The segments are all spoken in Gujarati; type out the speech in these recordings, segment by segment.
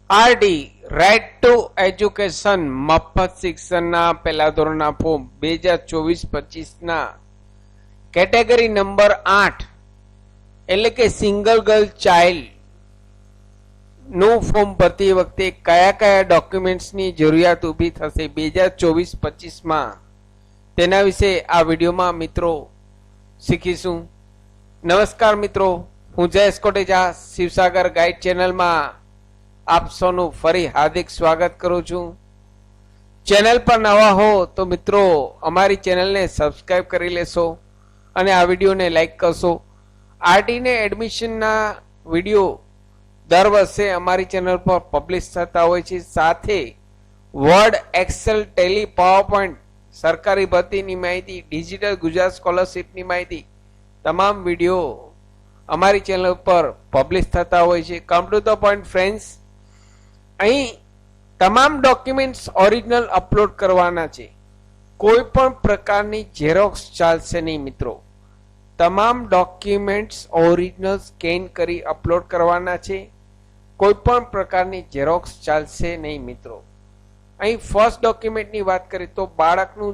આરડી રાઇટ ટુ એજ્યુકેશન મફત શિક્ષણના પહેલા ધોરણના ફોર્મ 2024-25 કેટેગરી નંબર 8 એટલે કે સિંગલ ગર્લ ચાઇલ્ડ નું ફોર્મ ભરતી વખતે કયા કયા ડોક્યુમેન્ટ્સની જરૂરિયાત ઊભી થશે 2024-25 તેના વિશે આ વિડીયોમાં મિત્રો શીખીશું. નમસ્કાર મિત્રો, હું જયેશ કોટેચા શિવસાગર ગાઈડ ચેનલમાં આપ સૌનું ફરી હાર્દિક સ્વાગત કરું છું. ચેનલ પર નવા હો તો મિત્રો અમારી ચેનલને સબસ્ક્રાઇબ કરી લેશો અને આ વિડીયોને લાઈક કરશો. આરટીને એડમિશનના વિડીયો દર વર્ષે અમારી ચેનલ પર પબ્લિશ થતા હોય છે. સાથે વર્ડ, એક્સેલ, ટેલી, પાવરપોઈન્ટ, સરકારી ભરતીની માહિતી, ડિજિટલ ગુજરાત સ્કોલરશિપની માહિતી, તમામ વિડીયો અમારી ચેનલ પર પબ્લિશ થતા હોય છે. Come to the point friends, અહીં તમામ ડોક્યુમેન્ટ્સ ઓરિજિનલ અપલોડ કરવાના છે. કોઈ પણ પ્રકારની ઝેરોક્સ ચાલશે નહીં મિત્રો. તમામ ડોક્યુમેન્ટ્સ ઓરિજિનલ સ્કેન કરી અપલોડ કરવાના છે. કોઈ પણ પ્રકારની ઝેરોક્સ ચાલશે નહીં મિત્રો. અહીં ફર્સ્ટ ડોક્યુમેન્ટની વાત કરીએ તો બાળકનું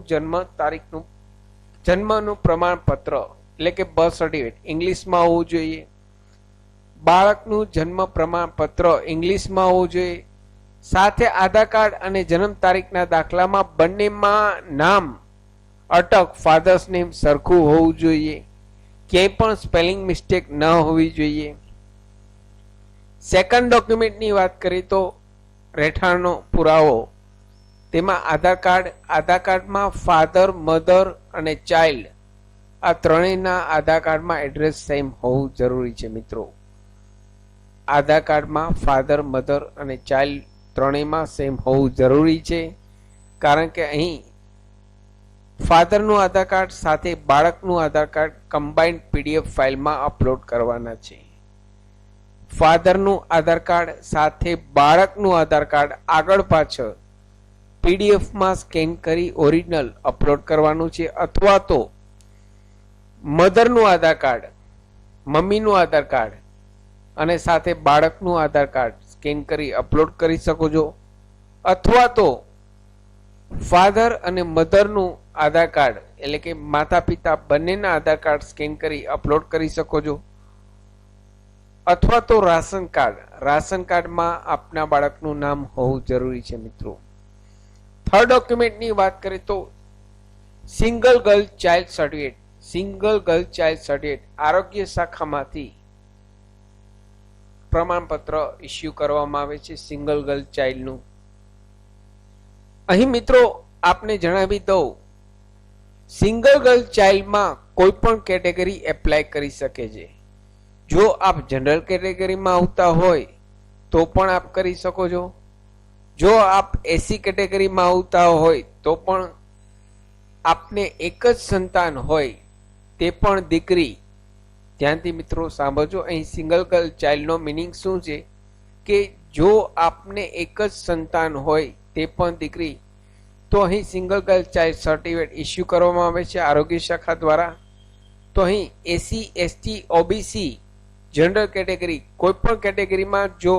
જન્મનું પ્રમાણપત્ર એટલે કે બર્થ સર્ટિફિકેટ ઇંગ્લિશમાં હોવું જોઈએ. બાળકનું જન્મ પ્રમાણપત્ર ઇંગ્લિશમાં હોવું જોઈએ. સાથે આધાર કાર્ડ અને જન્મ તારીખના દાખલામાં બંનેમાં નામ અટક, ફાધર્સ નેમ સરખું હોવું જોઈએ. ક્યાંય પણ સ્પેલિંગ મિસ્ટેક ન હોવી જોઈએ. સેકન્ડ ડોક્યુમેન્ટની વાત કરીએ તો રહેઠાણનો પુરાવો, તેમાં આધાર કાર્ડમાં ફાધર, મધર અને ચાઇલ્ડ આ ત્રણેયના આધાર કાર્ડમાં એડ્રેસ સેમ હોવું જરૂરી છે મિત્રો. આધાર કાર્ડમાં ફાધર, મધર અને ચાઇલ્ડ ત્રણેયમાં સેમ હોવું જરૂરી છે. કારણ કે અહીં ફાધરનું આધાર કાર્ડ સાથે બાળકનું આધાર કાર્ડ કમ્બાઇન્ડ પીડીએફ ફાઇલમાં અપલોડ કરવાના છે. ફાધરનું આધાર કાર્ડ સાથે બાળકનું આધાર કાર્ડ આગળ પાછળ પીડીએફમાં સ્કેન કરી ઓરિજિનલ અપલોડ કરવાનું છે. અથવા તો મધરનું આધાર કાર્ડ, મમ્મીનું આધાર કાર્ડ અને સાથે બાળકનું આધાર કાર્ડ સ્કેન કરી અપલોડ કરી શકો છો. અથવા તો ફાધર અને મધરનું આધાર કાર્ડ એટલે કે માતા પિતા બંનેના આધાર કાર્ડ સ્કેન કરી અપલોડ કરી શકો છો. અથવા તો રાશન કાર્ડમાં આપના બાળકનું નામ હોવું જરૂરી છે મિત્રો. થર્ડ ડોક્યુમેન્ટની વાત કરીએ તો સિંગલ ગર્લ ચાઇલ્ડ સર્ટિફિકેટ આરોગ્ય શાખામાંથી પ્રમાણપત્ર ઇસ્યુ કરવામાં આવે છે સિંગલ ગર્લ ચાઇલ્ડનું. અહીં મિત્રો આપને જણાવી દઉં, સિંગલ ગર્લ ચાઇલ્ડમાં કોઈ પણ કેટેગરી એપ્લાય કરી શકે છે. જો આપ જનરલ કેટેગરીમાં આવતા હોય તો પણ આપ કરી શકો છો. જો આપ એસી કેટેગરીમાં આવતા હોય તો પણ આપને એક જ સંતાન હોય તે પણ દીકરી, ધ્યાનથી મિત્રો સાંભળજો, અહીં સિંગલ ગર્લ ચાઇલ્ડનો મિનિંગ શું છે કે જો આપને એક જ સંતાન હોય તે પણ દીકરી, તો અહીં single girl child certificate issue કરવામાં આવે છે આરોગ્ય શાખા દ્વારા. તો અહીં એસી, એસટી, ઓબીસી, જનરલ કેટેગરી કોઈ પણ કેટેગરીમાં જો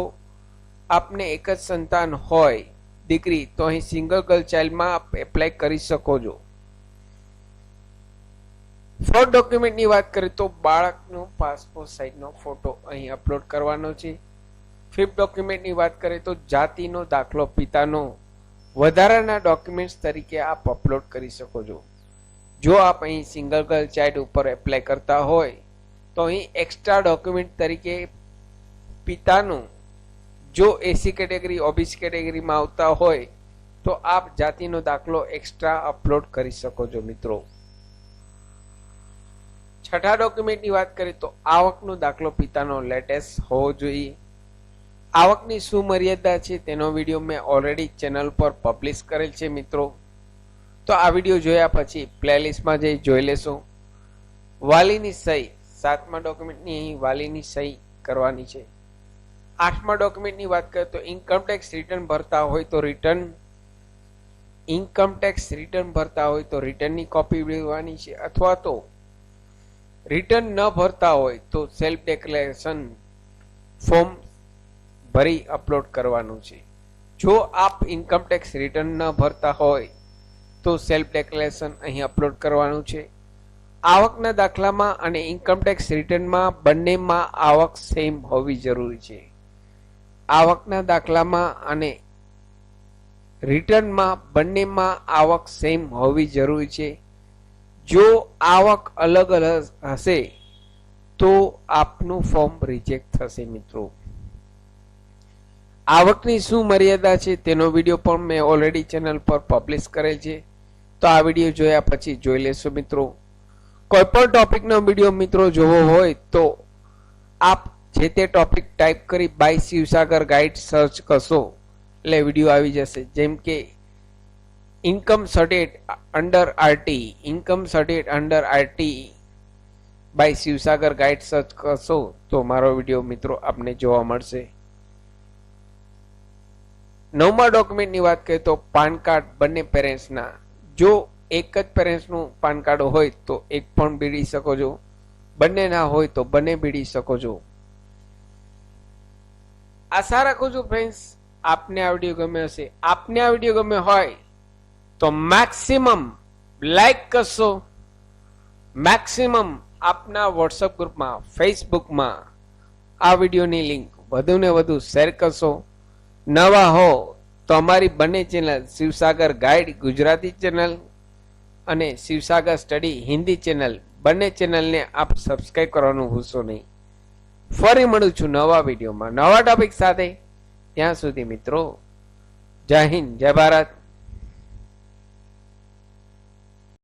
આપને એક જ સંતાન હોય દીકરી, તો અહીં સિંગલ ગર્લ ચાઇલ્ડમાં આપ એપ્લાય કરી શકો છો. ફોર્થ ડોક્યુમેન્ટની વાત કરીએ તો બાળકનો પાસપોર્ટ સાઇઝનો ફોટો અહીં અપલોડ કરવાનો છે. ફિફ્થ ડોક્યુમેન્ટની વાત કરીએ તો જાતિનો દાખલો પિતાનો વધારાના ડોક્યુમેન્ટ્સ તરીકે આપ અપલોડ કરી શકો છો. જો આપ અહીં સિંગલ ગર્લ ચાઇલ્ડ ઉપર એપ્લાય કરતા હોય તો અહીં એક્સ્ટ્રા ડોક્યુમેન્ટ તરીકે પિતાનું, જો એસી કેટેગરી, ઓબીસી કેટેગરીમાં આવતા હોય તો આપ જાતિનો દાખલો એક્સ્ટ્રા અપલોડ કરી શકો છો મિત્રો. છઠ્ઠા ડોક્યુમેન્ટની વાત કરીએ તો આવકનો દાખલો પિતાનો લેટેસ્ટ હોવો જોઈએ. આવકની શું મર્યાદા છે તેનો વિડીયો મેં ઓલરેડી ચેનલ પર પબ્લિશ કરેલ છે મિત્રો. તો આ વિડીયો જોયા પછી પ્લેલિસ્ટમાં જઈ જોઈ લેશો. વાલીની સહી, સાતમા ડોક્યુમેન્ટની અહીં વાલીની સહી કરવાની છે. આઠમા ડોક્યુમેન્ટની વાત કરીએ તો ઇન્કમટેક્સ રિટર્ન ભરતા હોય તો રિટર્નની કોપી લેવાની છે. અથવા તો રિટર્ન ન ભરતા હોય તો સેલ્ફ ડિક્લેરેશન ફોર્મ ભરી અપલોડ કરવાનું છે. જો આપ ઇન્કમ ટેક્સ રિટર્ન ન ભરતા હોય તો સેલ્ફ ડિક્લેરેશન અહીં અપલોડ કરવાનું છે. આવકના દાખલામાં અને ઇન્કમ ટેક્સ રિટર્નમાં બંનેમાં આવક સેમ હોવી જરૂરી છે. આવકના દાખલામાં અને રિટર્નમાં બંનેમાં આવક સેમ હોવી જરૂરી છે. જો આવક અલગ અલગ હશે તો આપનું ફોર્મ રિજેક્ટ થશે. મિત્રો, આવકની શું મર્યાદા છે તેનો વિડીયો પણ મેં ઓલરેડી ચેનલ પર પબ્લિશ કરેલ છે, તો આ વિડીયો જોયા પછી જોઈ લેશો. મિત્રો, કોઈ પણ ટોપિકનો વિડીયો મિત્રો જોવો હોય તો આપ જે તે ટોપિક ટાઈપ કરી બાય શિવસાગર ગાઈડ સર્ચ કરશો એટલે વિડીયો આવી જશે. જેમ કે income certificate under RT, income certificate under RT by Shivsagar guide search કરશો તો મારો વિડીયો મિત્રો આપને જોવા મળશે. 9મા ડોક્યુમેન્ટની વાત કરીએ તો પાન કાર્ડ બંને પેરેન્ટ્સના. જો એક જ પેરેન્ટ્સનું પાન કાર્ડ હોય તો એક પણ બીડી શકો છો, બંને ના હોય તો બંને બીડી શકો છો. આશા રાખું છું ફ્રેન્ડ્સ આપને આ વિડીયો ગમે હશે. આપને આ વિડીયો ગમે હોય તો મેક્સિમમ લાઈક કરશો, મેક્સિમમ આપના વોટ્સઅપ ગ્રુપમાં, ફેસબુકમાં આ વિડીયોની લિંક વધુને વધુ શેર કરશો. નવા હો તો અમારી બંને channel Shivsagar guide Gujarati channel અને શિવસાગર સ્ટડી હિન્દી ચેનલ બંને ચેનલને આપ સબસ્ક્રાઈબ કરવાનું ભૂલશો નહીં. ફરી મળું છું નવા વિડીયોમાં નવા ટોપિક સાથે. ત્યાં સુધી મિત્રો જય હિન્દ, જય ભારત.